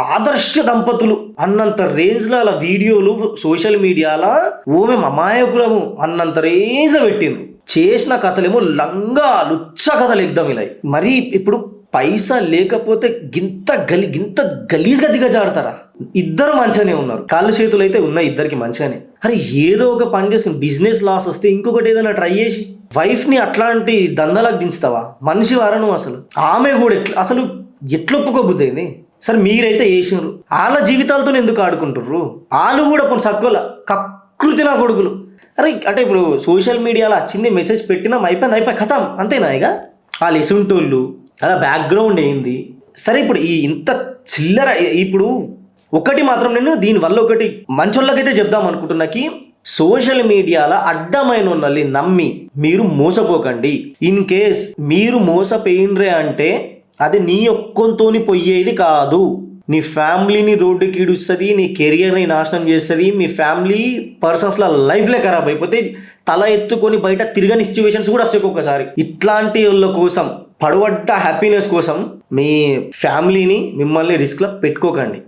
ఆదర్శ దంపతులు అన్నంత రేంజ్ లో అలా వీడియోలు సోషల్ మీడియాలో మేము అమాయకులము అన్నంత రేంజ్ లో పెట్టిండ్రు. చేసిన కథలేమో లంగా లుచ్చ కథలు ఎగ్దాం ఇలా. మరి ఇప్పుడు పైసా లేకపోతే గింత గలీజ్గా దిగజాడతారా? ఇద్దరు మంచిగానే ఉన్నారు, కాళ్ళు చేతులు అయితే ఉన్నాయి ఇద్దరికి మంచిగానే. అరే ఏదో ఒక పని చేసుకుని బిజినెస్ లాస్ వస్తే ఇంకొకటి ఏదైనా ట్రై చేసి వైఫ్ ని అట్లాంటి దందలకు దించుతావా? మనిషి వారను అసలు. ఆమె కూడా అసలు ఎట్లా ఒప్పుకోబుద్దైంది? సరే మీరైతే వేసినారు, వాళ్ళ జీవితాలతో ఎందుకు ఆడుకుంటుర్రు? వాళ్ళు కూడా కొన్ని సక్కుల కకృతి నా కొడుకులు. అరే అంటే ఇప్పుడు సోషల్ మీడియాలో వచ్చింది, మెసేజ్ పెట్టినాం, అయిపోయి కథం అంతేనా? ఇక వాళ్ళు ఎసుంటోళ్ళు అలా బ్యాక్గ్రౌండ్ ఏంది? సరే ఇప్పుడు ఈ ఇంత చిల్లర. ఇప్పుడు ఒకటి మాత్రం నేను దీనివల్ల ఒకటి మంచోళ్ళకైతే చెప్దాం అనుకుంటున్నాకి, సోషల్ మీడియాలో అడ్డమైన ఉన్నల్ని నమ్మి మీరు మోసపోకండి. ఇన్ కేస్ మీరు మోసపోయినరే అంటే అది నీ ఒక్కంతోని పోయేది కాదు, నీ ఫ్యామిలీని రోడ్డుకి ఈడుస్తుంది, నీ కెరియర్ని నాశనం చేస్తుంది, మీ ఫ్యామిలీ పర్సన్స్ల లైఫ్లే ఖరాబ్ అయిపోతే తల ఎత్తుకొని బయట తిరగని సిచ్యువేషన్స్ కూడా వస్తాయి ఒక్కొక్కసారి. ఇట్లాంటి వాళ్ళ కోసం పడవడ్డ హ్యాపీనెస్ కోసం మీ ఫ్యామిలీని మిమ్మల్ని రిస్క్లో పెట్టుకోకండి.